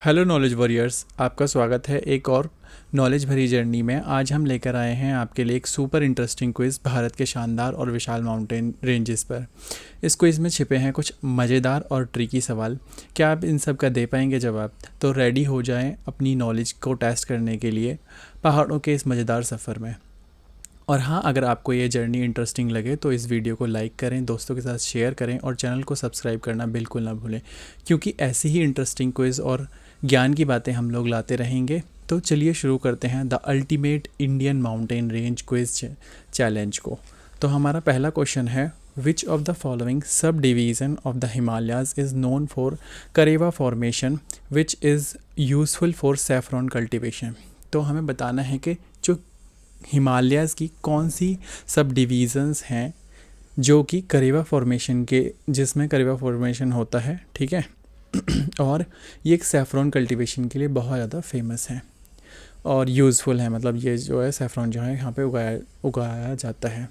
Hello knowledge warriors, आपका स्वागत है एक और नॉलेज भरी जर्नी में। आज हम लेकर आए हैं आपके लिए एक सुपर इंटरेस्टिंग क्विज़ भारत के शानदार और विशाल माउंटेन रेंजेस पर। इस क्विज़ में छिपे हैं कुछ मज़ेदार और ट्रिकी सवाल। क्या आप इन सब का दे पाएंगे जवाब? तो रेडी हो जाएं अपनी नॉलेज को टेस्ट करने के लिए पहाड़ों के इस मज़ेदार सफ़र में। और हाँ, अगर आपको ये जर्नी इंटरेस्टिंग लगे तो इस वीडियो को लाइक करें, दोस्तों के साथ शेयर करें और चैनल को सब्सक्राइब करना बिल्कुल ना भूलें, क्योंकि ऐसी ही इंटरेस्टिंग क्विज़ और ज्ञान की बातें हम लोग लाते रहेंगे। तो चलिए शुरू करते हैं the ultimate Indian mountain range quiz challenge को। तो हमारा पहला क्वेश्चन है, which of the following subdivision of the Himalayas is known for Karewa formation which is useful for saffron cultivation. तो हमें बताना है कि जो हिमालयाज़ की कौन सी सब डिवीज़न्स हैं जो कि करेवा फॉर्मेशन के जिसमें करेवा फॉर्मेशन होता है, ठीक है। और ये एक सैफरॉन कल्टीवेशन के लिए बहुत ज़्यादा फेमस है और यूज़फुल है, मतलब ये जो है सैफरॉन जो है यहाँ पे उगाया जाता है।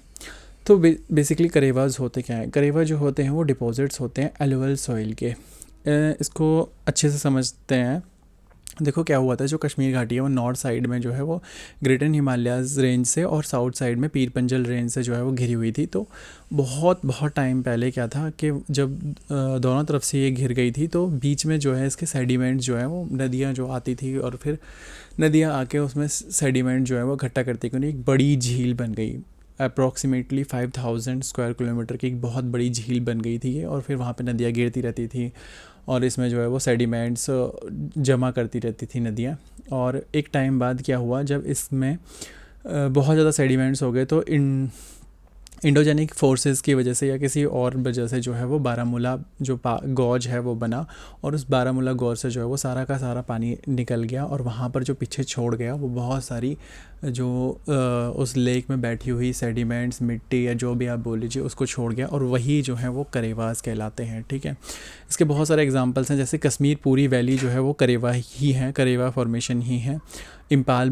तो बेसिकली करेवाज होते क्या हैं? करेवा जो होते हैं वो डिपॉजिट्स होते हैं एलुवल सॉइल के। इसको अच्छे से समझते हैं। देखो क्या हुआ था, जो कश्मीर घाटी है वो नॉर्थ साइड में जो है वो ग्रेटर हिमालयाज़ रेंज से और साउथ साइड में पीर पंजल रेंज से जो है वो घिरी हुई थी। तो बहुत बहुत टाइम पहले क्या था कि जब दोनों तरफ से ये घिर गई थी तो बीच में जो है इसके सेडिमेंट्स जो है वो नदियाँ जो आती थी और फिर नदियाँ आके उसमें सेडिमेंट जो है वो इकट्ठा करती गई, एक बड़ी झील बन गई। अप्रॉक्सीमेटली 5000 स्क्वायर किलोमीटर की एक बहुत बड़ी झील बन गई थी ये, और फिर वहाँ पे नदियाँ गिरती रहती थी और इसमें जो है वो सेडिमेंट्स जमा करती रहती थी नदियाँ। और एक टाइम बाद क्या हुआ, जब इसमें बहुत ज़्यादा सेडिमेंट्स हो गए तो इंडोजेनिक फोर्सेस की वजह से या किसी और वजह से जो है वो बारामूला जो गौज है वो बना, और उस बारामूला गौज से जो है वो सारा का सारा पानी निकल गया और वहाँ पर जो पीछे छोड़ गया वो बहुत सारी जो उस लेक में बैठी हुई सेडिमेंट्स, मिट्टी या जो भी आप बोल लीजिए, उसको छोड़ गया, और वही जो है वो करेवास कहलाते हैं, ठीक है। इसके बहुत सारे एग्जांपल्स हैं, जैसे कश्मीर पूरी वैली जो है वो करेवा ही है, करेवा फॉर्मेशन ही है। इम्पाल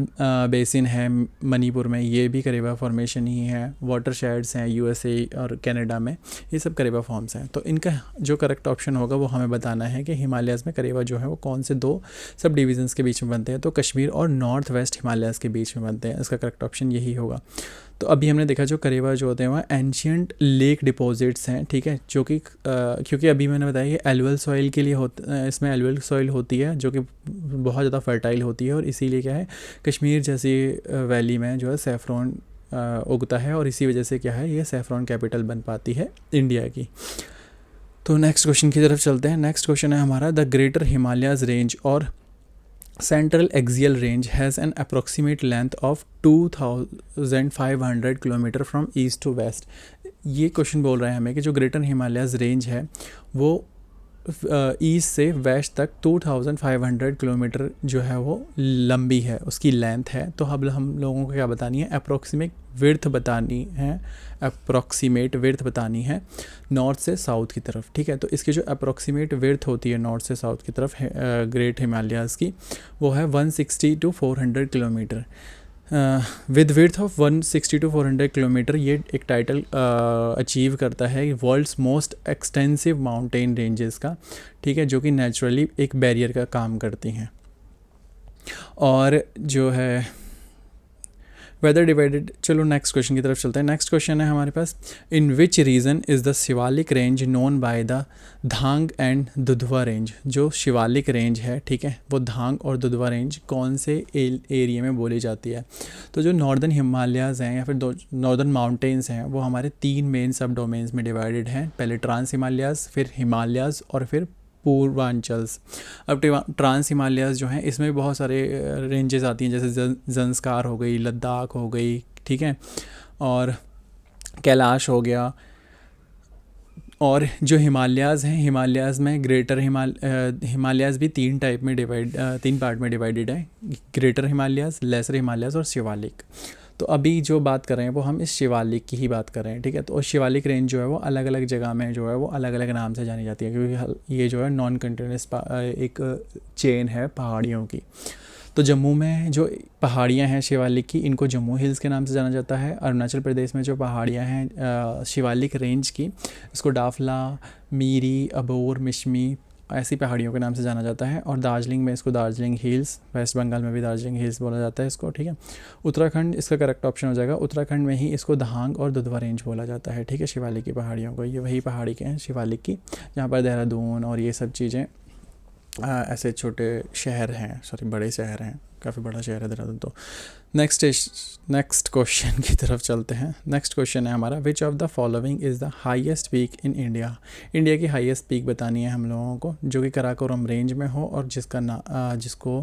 बेसिन है मणिपुर में, ये भी करेवा फॉर्मेशन ही है। वाटर शेड्स हैं यूएसए और कनाडा में, ये सब करेवा फॉर्म्स हैं। तो इनका जो करेक्ट ऑप्शन होगा वो हमें बताना है कि हिमालयाज़ में करेवा जो है वो कौन से दो सब डिविजन्स के बीच में बनते हैं। तो कश्मीर और नॉर्थ वेस्ट हिमालयाज़ के बीच में बनते हैं, इसका करेक्ट ऑप्शन यही होगा। तो अभी हमने देखा जो करेवा जो होते हैं वह एंशियंट लेक डिपॉजिट्स हैं, ठीक है, जो कि क्योंकि अभी मैंने बताया कि एलुअल सॉइल के लिए इसमें एलुअल सॉइल होती है जो कि बहुत ज़्यादा फर्टाइल होती है, और इसीलिए क्या है कश्मीर जैसी वैली में जो है सैफरॉन उगता है, और इसी वजह से क्या है ये सैफरॉन कैपिटल बन पाती है इंडिया की। तो नेक्स्ट क्वेश्चन की तरफ चलते हैं। नेक्स्ट क्वेश्चन है हमारा, द ग्रेटर हिमालयाज़ रेंज और central axial range has an approximate length of 2500 kilometre from east to west. ये क्वेश्चन बोल रहे हैं हमें कि जो ग्रेटर हिमालयाज़ रेंज है वो ईस्ट से वेस्ट तक 2500 किलोमीटर जो है वो लंबी है, उसकी लेंथ है। तो अब हम लोगों को क्या बतानी है, अप्रॉक्सीमेट विड्थ बतानी है, अप्रॉक्सीमेट विड्थ बतानी है नॉर्थ से साउथ की तरफ, ठीक है। तो इसकी जो अप्रॉक्सीमेट विड्थ होती है नॉर्थ से साउथ की तरफ ग्रेट हिमालयाज़ की, वो है 160 to 400 kilometre. With width of 160 to 400 kilometre ये एक टाइटल अचीव करता है world's most extensive mountain ranges का, ठीक है, जो कि नेचुरली एक बैरियर का काम करती हैं। और जो है वेदर डिवाइडेड, चलो नेक्स्ट क्वेश्चन की तरफ चलते हैं। नेक्स्ट क्वेश्चन है हमारे पास, in which region is the Shivalik range known by the Dhang and Dudhwa range. जो शिवालिक रेंज है, ठीक है, वो धांग और दुधवा रेंज कौन से एरिया में बोली जाती है? तो जो नॉर्दर्न हिमालयाज़ हैं या फिर नॉर्दर्न माउंटेन्स हैं वो हमारे 3 मेन सब डोमेन्स में डिवाइडेड हैं, पहले ट्रांस हिमालयाज़, फिर हिमालयाज़ और फिर पूर्वांचल्स। अब ट्रांस हिमालयाज़ जो हैं इसमें भी बहुत सारे रेंजेस आती हैं, जैसे ज़ंस्कार हो गई, लद्दाख हो गई, ठीक है, और कैलाश हो गया। और जो हिमालयाज़ हैं, हिमालयाज़ में ग्रेटर हिमालयाज़ भी 3 टाइप में तीन पार्ट में डिवाइडेड है, ग्रेटर हिमालयाज़, लेसर हिमालयाज़ और शिवालिक। तो अभी जो बात कर रहे हैं वो हम इस शिवालिक की ही बात कर रहे हैं, ठीक है। तो शिवालिक रेंज जो है वो अलग अलग जगह में जो है वो अलग अलग नाम से जानी जाती है, क्योंकि ये जो है नॉन कंटिन्यूस एक चेन है पहाड़ियों की। तो जम्मू में जो पहाड़ियाँ हैं शिवालिक की, इनको जम्मू हिल्स के नाम से जाना जाता है। अरुणाचल प्रदेश में जो पहाड़ियाँ हैं शिवालिक रेंज की, इसको डाफला, मीरी, अबोर, मिशमी, ऐसी पहाड़ियों के नाम से जाना जाता है। और दार्जिलिंग में इसको दार्जिलिंग हिल्स, वेस्ट बंगाल में भी दार्जिलिंग हिल्स बोला जाता है इसको, ठीक है। उत्तराखंड इसका करेक्ट ऑप्शन हो जाएगा। उत्तराखंड में ही इसको दहांग और दुधवा रेंज बोला जाता है, ठीक है। शिवालिक की पहाड़ियों को, ये वही पहाड़ी के हैं शिवालिक की, जहाँ पर देहरादून और ये सब चीज़ें ऐसे छोटे शहर हैं, सॉरी बड़े शहर हैं, काफ़ी बड़ा शहर है देहरादून। तो नेक्स्ट क्वेश्चन की तरफ चलते हैं। नेक्स्ट क्वेश्चन है हमारा, विच of the following is the highest peak in India. India की हाईएस्ट पीक बतानी है हम लोगों को, जो कि कराकोरम रेंज में हो और जिसको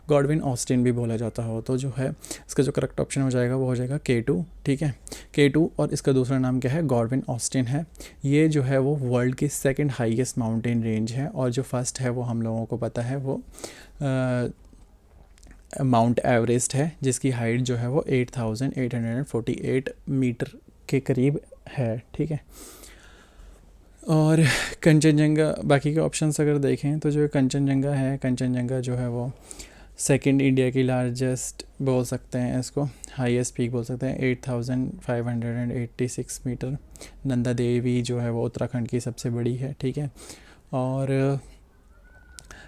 गॉडविन ऑस्टिन भी बोला जाता हो। तो जो है इसका जो करेक्ट ऑप्शन हो जाएगा वो हो जाएगा K2, ठीक है। K2, और इसका दूसरा नाम क्या है, गॉडविन ऑस्टिन है। ये जो है वो वर्ल्ड की सेकेंड हाईएस्ट माउंटेन रेंज है, और जो फर्स्ट है वो हम लोगों को पता है वो माउंट एवरेस्ट है, जिसकी हाइट जो है वो 8,848 मीटर के करीब है, ठीक है। और कंचनजंगा, बाकी के ऑप्शंस अगर देखें तो जो कंचनजंगा है, कंचनजंगा जो है वो सेकंड इंडिया की लार्जेस्ट बोल सकते हैं इसको, हाईएस्ट पीक बोल सकते हैं, 8,586 मीटर। नंदा देवी जो है वो उत्तराखंड की सबसे बड़ी है, ठीक है। और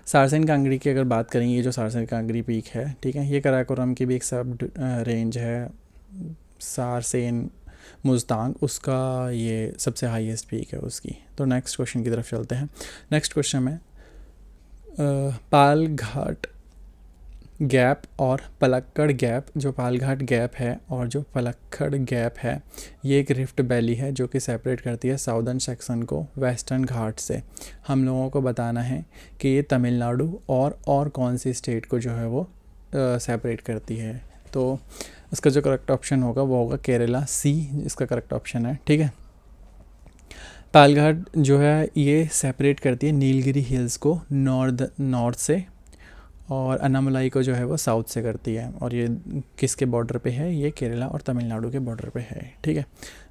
सारसेन कांगड़ी की अगर बात करें, ये जो सारसेन कांगड़ी पीक है, ठीक है, ये कराकोरम की भी एक सब रेंज है, सारसेन मुस्तांग, उसका ये सबसे हाईएस्ट पीक है उसकी। तो नेक्स्ट क्वेश्चन की तरफ चलते हैं। नेक्स्ट क्वेश्चन में पालघाट गैप और पलक्कड़ गैप, जो पालघाट गैप है और जो पलक्कड़ गैप है, ये एक रिफ्ट वैली है जो कि सेपरेट करती है साउदर्न सेक्शन को वेस्टर्न घाट से। हम लोगों को बताना है कि ये तमिलनाडु और कौन सी स्टेट को जो है वो सेपरेट करती है। तो इसका जो करेक्ट ऑप्शन होगा वो होगा केरला, सी इसका करेक्ट ऑप्शन है, ठीक है। पालघाट जो है ये सेपरेट करती है नीलगिरी हिल्स को नॉर्थ से, और अन्नामलाई को जो है वो साउथ से करती है। और ये किसके बॉर्डर पे है, ये केरला और तमिलनाडु के बॉर्डर पे है, ठीक है।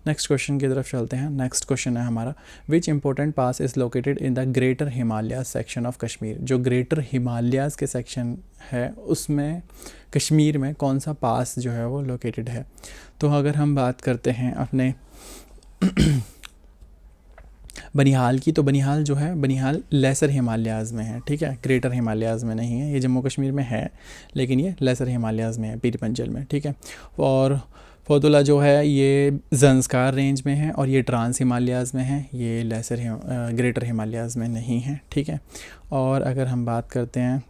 नेक्स्ट क्वेश्चन की तरफ चलते हैं। नेक्स्ट क्वेश्चन है हमारा, which important pass is located in the Greater Himalayas section of Kashmir. जो ग्रेटर हिमालयाज के सेक्शन है उसमें कश्मीर में कौन सा पास जो है वो लोकेटेड है। तो अगर हम बात करते हैं अपने बनिहाल की, तो बनिहाल जो है, बनिहाल लेसर हिमालयाज़ में है, ठीक है, ग्रेटर हिमालयाज़ में नहीं है। ये जम्मू कश्मीर में है लेकिन ये लेसर हिमालयाज़ में है, पीर पंजल में, ठीक है। और फौतुला जो है ये ज़ंस्कार रेंज में है, और ये ट्रांस हिमालयाज़ में है, ये ग्रेटर हिमालयाज़ में नहीं है, ठीक है। और अगर हम बात करते हैं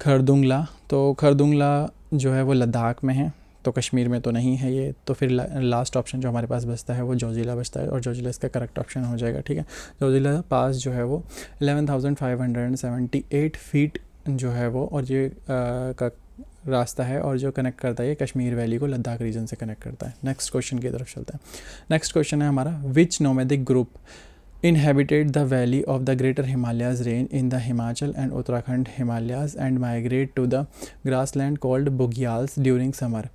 खरदुंगला, तो खरदुंगला जो है वो लद्दाख में है, तो कश्मीर में तो नहीं है ये। तो फिर लास्ट ऑप्शन जो हमारे पास बचता है वो जोजिला बचता है, और जोजिला इसका करेक्ट ऑप्शन हो जाएगा, ठीक है। जोजिला पास जो है वो 11,578 फीट जो है वो, और ये का रास्ता है, और जो कनेक्ट करता है ये कश्मीर वैली को लद्दाख रीजन से कनेक्ट करता है। नेक्स्ट क्वेश्चन की तरफ चलते हैं। नेक्स्ट क्वेश्चन है हमारा, which nomadic group inhabited the valley of the greater Himalayas range in the Himachal and Uttarakhand Himalayas and migrate to the grassland called Bughyals during summer।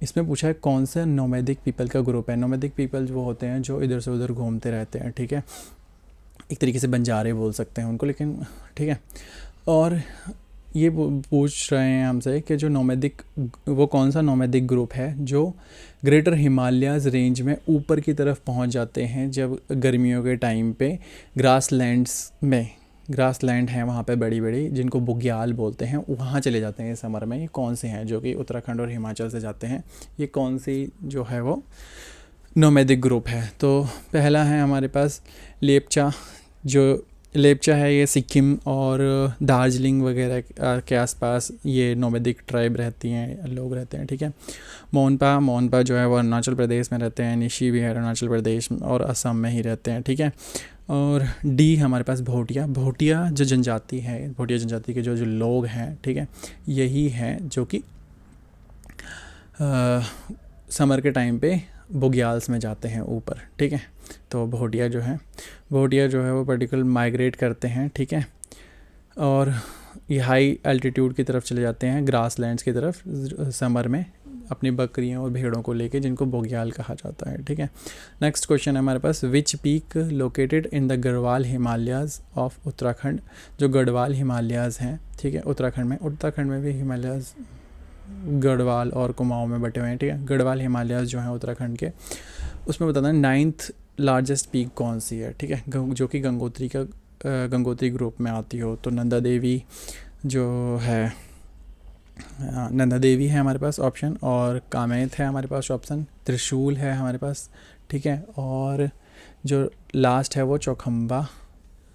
इसमें पूछा है कौन से नोमैडिक पीपल का ग्रुप है। Nomadic people वो होते हैं जो इधर से उधर घूमते रहते हैं, ठीक है, एक तरीके से बंजारे बोल सकते हैं उनको, लेकिन ठीक है। और ये पूछ रहे हैं हमसे कि जो नोमैडिक, वो कौन सा नोमैडिक ग्रुप है जो ग्रेटर हिमालयाज़ रेंज में ऊपर की तरफ पहुंच जाते हैं जब गर्मियों के टाइम पे ग्रासलैंड्स में, ग्रासलैंड हैं वहाँ पे बड़ी बड़ी, जिनको बुग्याल बोलते हैं, वहाँ चले जाते हैं समर में। ये कौन से हैं जो कि उत्तराखंड और हिमाचल से जाते हैं, ये कौन सी जो है वो नोमैडिक ग्रुप है। तो पहला है हमारे पास लेपचा, जो लेपचा है ये सिक्किम और दार्जिलिंग वगैरह के आसपास ये नोमैडिक ट्राइब रहती हैं, लोग रहते हैं, ठीक है। मोनपा जो है वो अरुणाचल प्रदेश में रहते हैं, निशी भी है अरुणाचल प्रदेश और असम में ही रहते हैं, ठीक है। और डी हमारे पास भोटिया जो जनजाति है, भोटिया जनजाति के जो लोग हैं, ठीक है, यही हैं जो कि समर के टाइम पे बुग्याल्स में जाते हैं ऊपर, ठीक है। तो भोटिया जो है वो पर्टिकुलर माइग्रेट करते हैं, ठीक है, और ये हाई एल्टीट्यूड की तरफ चले जाते हैं, ग्रासलैंड्स की तरफ समर में, अपनी बकरियों और भेड़ों को लेके, जिनको बुग्याल कहा जाता है, ठीक है। नेक्स्ट क्वेश्चन है हमारे पास, which peak located in the Garhwal Himalayas of Uttarakhand. जो गढ़वाल हिमालयाज़ हैं, ठीक है, उत्तराखंड में भी हिमालयाज़ गढ़वाल और कुमाऊं में बटे हुए हैं, ठीक है। गढ़वाल हिमालयाज़ जो हैं उत्तराखंड के, उसमें बताना 9th लार्जेस्ट पीक कौन सी है, ठीक है, जो कि गंगोत्री का गंगोत्री ग्रुप में आती हो। तो नंदा देवी जो है, नंदा देवी है हमारे पास ऑप्शन, और कामेत है हमारे पास ऑप्शन, त्रिशूल है हमारे पास, ठीक है, और जो लास्ट है वो चौखंबा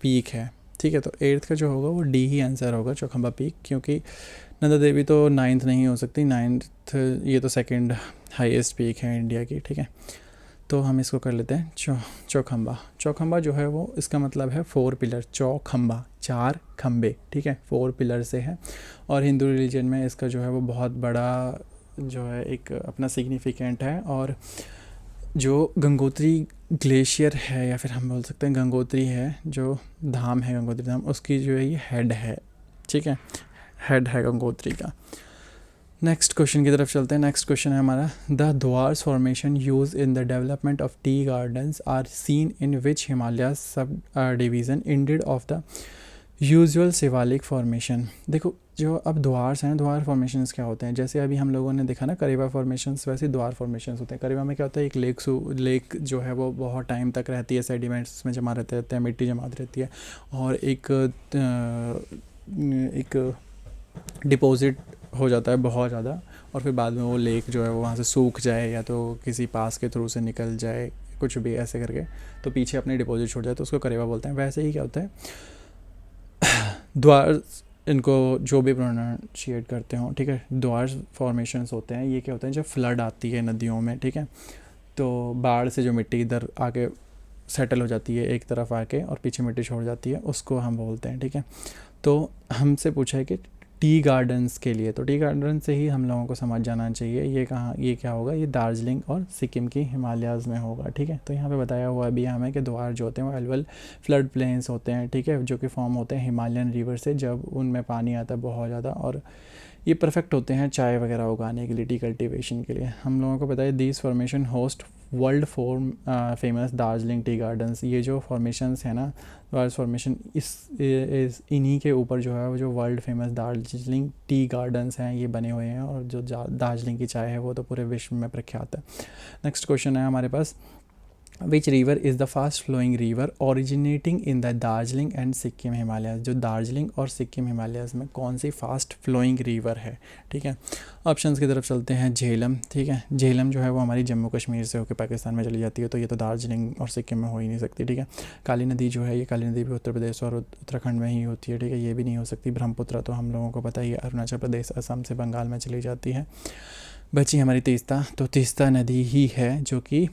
पीक है, ठीक है। तो एट्थ का जो होगा वो डी ही आंसर होगा, चौखंबा पीक, क्योंकि नंदा देवी तो नाइन्थ नहीं हो सकती, नाइन्थ ये तो सेकंड हाईएस्ट पीक है इंडिया की, ठीक है। तो हम इसको कर लेते हैं चौखंबा। चौखंबा जो है वो इसका मतलब है 4 पिलर, चौखंबा 4 खंबे, ठीक है, 4 पिलर से है। और हिंदू रिलीजन में इसका जो है वो बहुत बड़ा जो है एक अपना सिग्निफिकेंट है। और जो गंगोत्री ग्लेशियर है, या फिर हम बोल सकते हैं गंगोत्री है, जो धाम है गंगोत्री धाम, उसकी जो है ये हेड है, ठीक है, हेड है गंगोत्री का। नेक्स्ट क्वेश्चन की तरफ चलते हैं। नेक्स्ट क्वेश्चन है हमारा, the Duars formation use in the development of tea gardens are seen in which Himalaya subdivision indeed of the usual Shivalik formation. देखो जो अब द्वार्स हैं, द्वार फॉर्मेशंस क्या होते हैं, जैसे अभी हम लोगों ने देखा ना करेवा फॉर्मेशंस, वैसे द्वार फॉर्मेशंस होते हैं। करेवा में क्या होता है, एक लेक जो है वो बहुत टाइम तक रहती है, सेडिमेंट्स में जमा रहते हैं, मिट्टी जमा रहती है, और एक डिपॉजिट हो जाता है बहुत ज़्यादा, और फिर बाद में वो लेक जो है वो वहाँ से सूख जाए, या तो किसी पास के थ्रू से निकल जाए, कुछ भी ऐसे करके, तो पीछे अपने डिपॉजिट छोड़ जाए, तो उसको करेवा बोलते हैं। वैसे ही क्या होता है, द्वार, इनको जो भी प्रोनाउंशिएट करते हो, ठीक है, द्वार फॉर्मेशंस होते हैं। ये क्या होता है, जब फ्लड आती है नदियों में, ठीक है, तो बाढ़ से जो मिट्टी इधर आके सेटल हो जाती है एक तरफ आके, और पीछे मिट्टी छोड़ जाती है, उसको हम बोलते हैं, ठीक है। तो हमसे पूछा है कि टी गार्डन्स के लिए, तो टी गार्डन से ही हम लोगों को समझ जाना चाहिए ये कहाँ, ये क्या होगा, ये दार्जिलिंग और सिक्किम की हिमालयाज़ में होगा, ठीक है। तो यहाँ पे बताया हुआ भी हमें कि द्वार जो होते हैं वो एल्वल फ्लड प्लेन्स होते हैं, ठीक है, जो कि फॉर्म होते हैं हिमालयन रिवर से, जब उनमें पानी आता है बहुत ज़्यादा, और ये परफेक्ट होते हैं चाय वगैरह उगाने के लिए, टी कल्टीवेशन के लिए। हम लोगों को पता है these formation host world famous Darjeeling tea gardens. ये जो फॉर्मेशंस है ना, द्वार फॉर्मेशन, इन्हीं के ऊपर जो है वो जो world famous Darjeeling tea gardens हैं ये बने हुए हैं, और जो दार्जिलिंग की चाय है वो तो पूरे विश्व में प्रख्यात है। नेक्स्ट क्वेश्चन है हमारे पास, which river is the fast flowing river originating in the Darjeeling and Sikkim Himalayas. जो दार्जिलिंग और सिक्किम हिमालयाज में कौन सी फास्ट फ्लोइंग रिवर है, ठीक है। ऑप्शंस की तरफ चलते हैं, झेलम, ठीक है, झेलम जो है वो हमारी जम्मू कश्मीर से होकर पाकिस्तान में चली जाती है, तो ये तो दार्जिलिंग और सिक्किम में हो ही नहीं सकती, ठीक है। काली नदी जो है, ये काली नदी भी उत्तर प्रदेश और उत्तराखंड में ही होती है, ठीक है, ये भी नहीं हो सकती। ब्रह्मपुत्र तो हम लोगों को पता ही है, अरुणाचल प्रदेश, असम से बंगाल में चली जाती है। बची हमारी तीस्ता, तो तीस्ता नदी ही है जो कि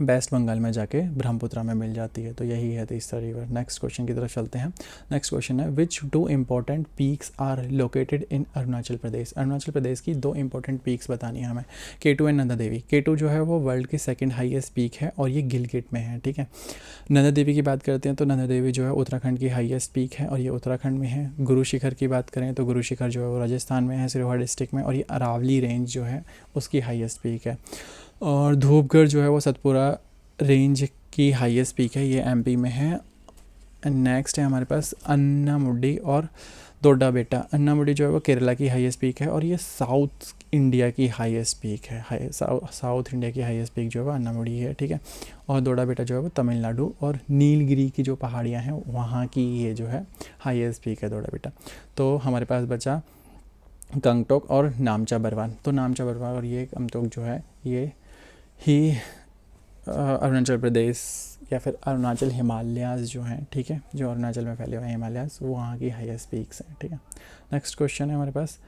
वेस्ट बंगाल में जाके ब्रह्मपुत्र में मिल जाती है, तो यही है तीसरा रिवर। नेक्स्ट क्वेश्चन की तरफ चलते हैं। नेक्स्ट क्वेश्चन है, which 2 important peaks are located in Arunachal Pradesh. Arunachal Pradesh की 2 इम्पॉर्टेंट पीक्स बतानी है हमें, K2 and Nanda Devi. K2 जो है वो वर्ल्ड की सेकंड हाईएस्ट पीक है, और ये गिलगिट में है, ठीक है। नंदा देवी की बात करते हैं तो नंदा देवी जो है उत्तराखंड की हाईएस्ट पीक है, और ये उत्तराखंड में है। गुरु शिखर की बात करें तो गुरु शिखर जो है वो राजस्थान में है, सिरोहा डिस्ट्रिक्ट में, और ये अरावली रेंज जो है उसकी हाईएस्ट पीक है। और धूपगढ़ जो है वो सतपुरा रेंज की हाईएस्ट पीक है, ये एमपी में है। नेक्स्ट है हमारे पास अन्नामुडी और दोड्डा बेटा। अन्नामुडी जो है वो केरला की हाईएस्ट पीक है, और ये साउथ इंडिया की हाईएस्ट पीक है। साउथ इंडिया की हाईएस्ट पीक जो है वो अन्नामुडी है, ठीक है। और दोड्डा बेटा जो है वो तमिलनाडु और नीलगिरी की जो पहाड़ियाँ हैं वहाँ की ये जो है हाईएस्ट पीक है दोड्डा बेटा। तो हमारे पास बचा गंगटोक और नामचा बरवान। तो नामचा बरवान और ये गंगटोक जो है ये ही अरुणाचल प्रदेश या फिर अरुणाचल हिमालयाज़ जो हैं, ठीक है, जो अरुणाचल में फैले हुए हैं हिमालयाज़, वहाँ की हाईएस्ट पीक्स हैं, ठीक है। नेक्स्ट क्वेश्चन है हमारे पास,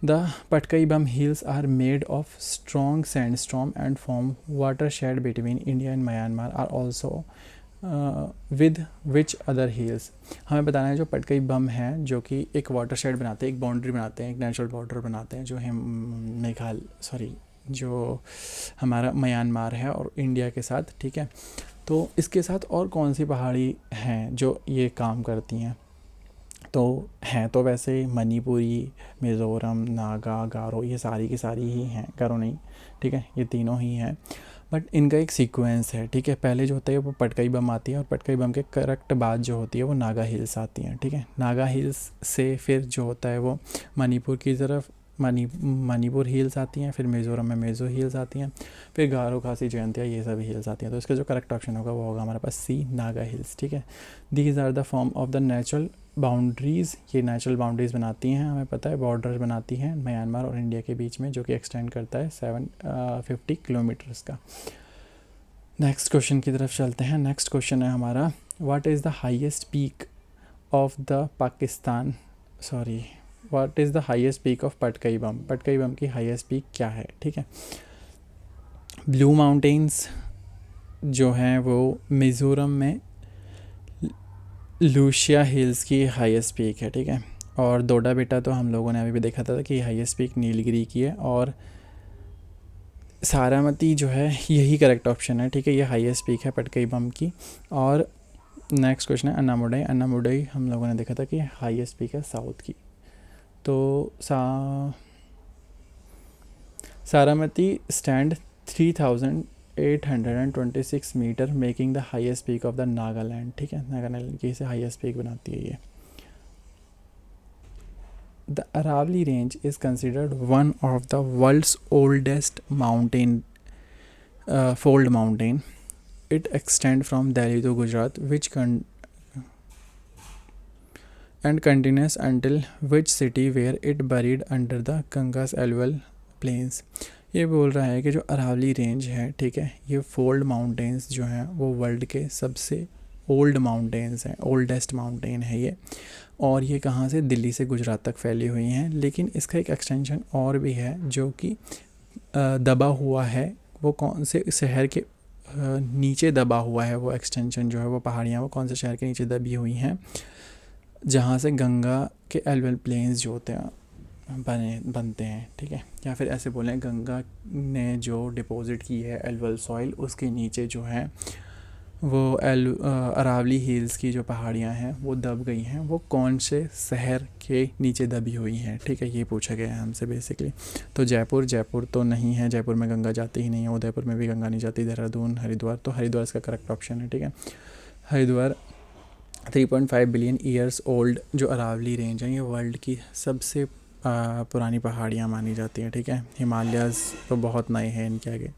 the Patkai Bum hills are made of strong sandstorm and form water shade between India and Myanmar are also with which other hills. हमें बताना है जो पटकई बम है जो कि एक वाटर शेड बनाते हैं, एक बाउंड्री बनाते हैं, एक नेचुरल बॉर्डर बनाते हैं, जो जो हमारा म्यांमार है और इंडिया के साथ, ठीक है। तो इसके साथ और कौन सी पहाड़ी हैं जो ये काम करती हैं, तो हैं तो वैसे मणिपुरी, मिज़ोरम, नागा, गारो, ये सारी की सारी ही हैं, गारो नहीं, ठीक है, ये तीनों ही हैं। बट इनका एक सीक्वेंस है, ठीक है। पहले जो होता है वो पटकई बम आती है, और पटकई बम के करेक्ट बाद जो होती है वो नागा हिल्स आती हैं, ठीक है। नागा हिल्स से फिर जो होता है वो मणिपुर की तरफ मणिपुर हिल्स आती हैं, फिर मिज़ोरम में मिज़ो हिल्स आती हैं, फिर गारो खासी जयंतिया, ये सब हिल्स आती हैं। तो इसका जो करेक्ट ऑप्शन होगा वो होगा हमारे पास सी, नागा हिल्स। ठीक है, these are the form of the natural boundaries, ये नेचुरल बाउंड्रीज़ बनाती हैं, हमें पता है बॉर्डर बनाती हैं म्यांमार और इंडिया के बीच में, जो कि एक्सटेंड करता है 750 किलोमीटर्स का। नेक्स्ट क्वेश्चन की तरफ चलते हैं। नेक्स्ट क्वेश्चन है हमारा, what is the highest peak of the Pakistan, sorry what is the highest peak of Patkai Bum, Patkai Bum की हाईएस्ट पीक क्या है। ठीक है, ब्लू माउंटेन्स जो हैं वो मिज़ोरम में लूशिया हिल्स की हाईएस्ट पीक है। ठीक है, और दोडा बेटा तो हम लोगों ने अभी भी देखा था कि हाईएस्ट पीक नीलगिरी की है, और सारामती जो है यही करेक्ट ऑप्शन है। ठीक है, ये हाईएस्ट पीक है पटकई बम की। और नेक्स्ट क्वेश्चन है अन्नामुडई, अन्नामुडई हम लोगों ने देखा था कि हाईएस्ट पीक है साउथ की। तो Saramati stand 3826 metre, making the highest peak of the Nagaland. ठीक है, नागालैंड की इसे हाईएस्ट पीक बनाती है ये। The Aravalli range is considered one of the world's oldest mountain fold mountain. It extends from Delhi to Gujarat, and continues until which city where it buried under the Ganga's alluvial plains। ये बोल रहा है कि जो Aravalli range है, ठीक है, ये फोल्ड माउंटेन्स जो हैं वो वर्ल्ड के सबसे ओल्ड माउंटेन्स हैं, ओल्डेस्ट माउंटेन है ये, और ये कहाँ से, दिल्ली से गुजरात तक फैली हुई हैं। लेकिन इसका एक एक्सटेंशन और भी है जो कि दबा हुआ है, वो कौन से शहर के नीचे दबा हुआ है, वो एक्सटेंशन जो है, वो पहाड़ियाँ वो कौन से शहर के नीचे दबी हुई हैं, जहाँ से गंगा के एल्युवियल प्लेन्स जो होते हैं बनते हैं। ठीक है, या फिर ऐसे बोलें, गंगा ने जो डिपॉजिट की है एल्युवियल सॉइल, उसके नीचे जो है वो अरावली हिल्स की जो पहाड़ियाँ हैं वो दब गई हैं, वो कौन से शहर के नीचे दबी हुई हैं। ठीक है, ये पूछा गया है हमसे बेसिकली। तो जयपुर तो नहीं है, जयपुर में गंगा जाती ही नहीं है, उदयपुर में भी गंगा नहीं जाती, देहरादून, हरिद्वार, तो हरिद्वार इसका करेक्ट ऑप्शन है। ठीक है, हरिद्वार 3.5 बिलियन ईयर्स ओल्ड जो अरावली रेंज है, ये वर्ल्ड की सबसे पुरानी पहाड़ियाँ मानी जाती हैं। ठीक है, हिमालयाज़ तो बहुत नए हैं इनके आगे।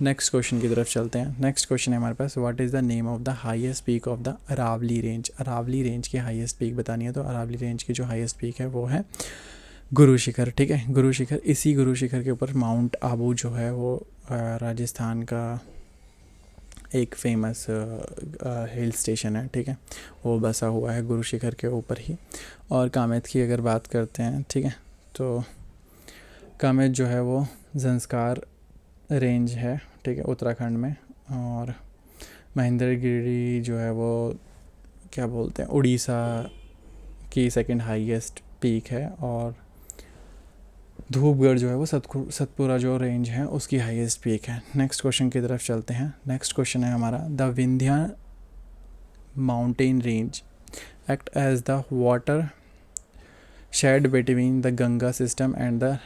नेक्स्ट क्वेश्चन की तरफ चलते हैं। नेक्स्ट क्वेश्चन है हमारे पास, what is the name of the highest peak of the Aravalli range. Aravalli range की हाईएस्ट पीक बतानी है, तो अरावली रेंज की जो हाईएस्ट पीक है वो है गुरु शिखर। ठीक है, गुरु शिखर, इसी गुरु शिखर के ऊपर माउंट आबू जो है वो राजस्थान का एक फेमस हिल स्टेशन है। ठीक है, वो बसा हुआ है गुरु शिखर के ऊपर ही। और कामेत की अगर बात करते हैं, ठीक है, तो कामेत जो है वो ज़ंस्कार रेंज है, ठीक है, उत्तराखंड में। और महेंद्रगिरी जो है वो क्या बोलते हैं, उड़ीसा की सेकंड हाईएस्ट पीक है। और धूपगढ़ जो है वो सतपुरा जो रेंज है उसकी हाईएस्ट पीक है। नेक्स्ट क्वेश्चन की तरफ चलते हैं। नेक्स्ट क्वेश्चन है हमारा, the Vindhya mountain range act as the water shade between the Ganga system and the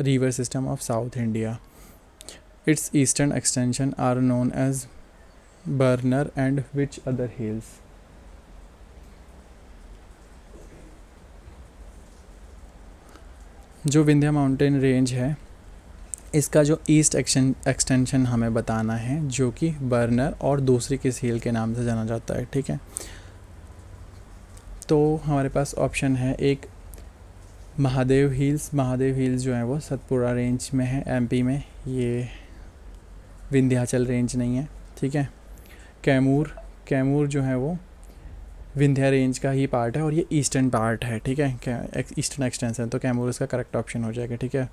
river system of south India. Its eastern extension are known as Barnar and which other hills? जो Vindhya mountain range है, इसका जो east extension हमें बताना है, जो कि burner और दूसरी किस हिल के नाम से जाना जाता है। ठीक है, तो हमारे पास ऑप्शन है एक महादेव हिल्स। महादेव हिल्स जो है वो सतपुरा रेंज में है, एमपी में, ये विंध्याचल रेंज नहीं है। ठीक है, कैमूर जो है वो विंध्या रेंज का ही पार्ट है और ये ईस्टर्न पार्ट है। ठीक है, ईस्टर्न एक्सटेंशन, तो कैमूर इसका करेक्ट ऑप्शन हो जाएगा। ठीक है,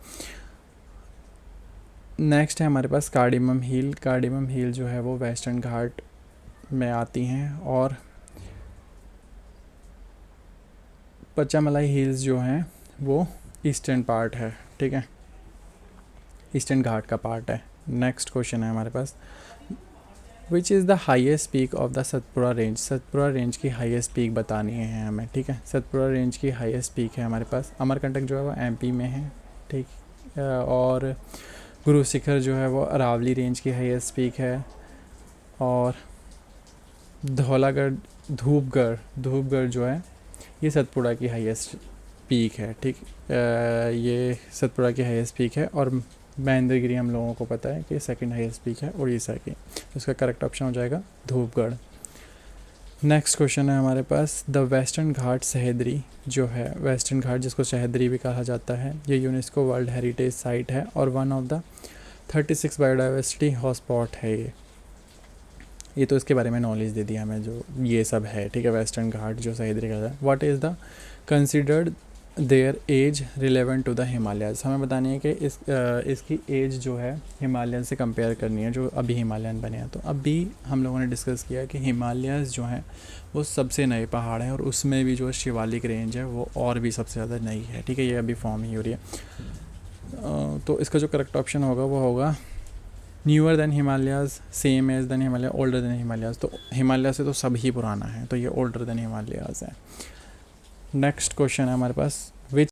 नेक्स्ट है हमारे पास कार्डिमम हिल। कार्डिमम हिल जो है वो वेस्टर्न घाट में आती हैं, और पचामलाई हिल्स जो हैं वो ईस्टर्न पार्ट है। ठीक है, ईस्टर्न घाट का पार्ट है। नेक्स्ट क्वेश्चन है हमारे पास, which is the highest peak of the Satpura range. Satpura range की हाईएस्ट पीक बतानी है हमें। ठीक है, सतपुरा रेंज की हाईएस्ट पीक है हमारे पास अमरकंटक जो है वो एमपी में है। ठीक, और गुरु शिखर जो है वो अरावली रेंज की हाईएस्ट पीक है। और धौलागढ़ धूपगढ़ जो है ये सतपुड़ा की हाईएस्ट पीक है, ठीक। ये सतपुड़ा की हाईएस्ट पीक है और महेंद्रगिरी हम लोगों को पता है कि सेकंड हाईएस्ट पीक है उड़ीसा की। इसका करेक्ट ऑप्शन हो जाएगा धूपगढ़। नेक्स्ट क्वेश्चन है हमारे पास, द वेस्टर्न घाट सह्याद्री जो है, वेस्टर्न घाट जिसको सह्याद्री भी कहा जाता है, ये यूनेस्को वर्ल्ड हेरिटेज साइट है और one of the 36 biodiversity hotspot है ये तो इसके बारे में नॉलेज दे दी हमें जो ये सब है, ठीक है। वेस्टर्न घाट जो सह्याद्री का है, what is the considered there as relevant to the Himalayas, हमें बतानी है कि इसकी एज जो है हिमालयन से कंपेयर करनी है जो अभी हिमालयन बने हैं। तो अभी हम लोगों ने डिस्कस किया कि हिमालयाज़ जो हैं वो सबसे नए पहाड़ हैं और उसमें भी जो शिवालिक रेंज है वो और भी सबसे ज़्यादा नई है, ठीक है। ये अभी फॉर्म ही हो रही है। तो इसका जो करेक्ट ऑप्शन होगा वो होगा newer than Himalayas, same as then Himalaya, older than Himalayas. तो हिमालय से तो सब ही पुराना है, तो ये ओल्डर देन हिमालयाज़ है। नेक्स्ट क्वेश्चन है हमारे पास,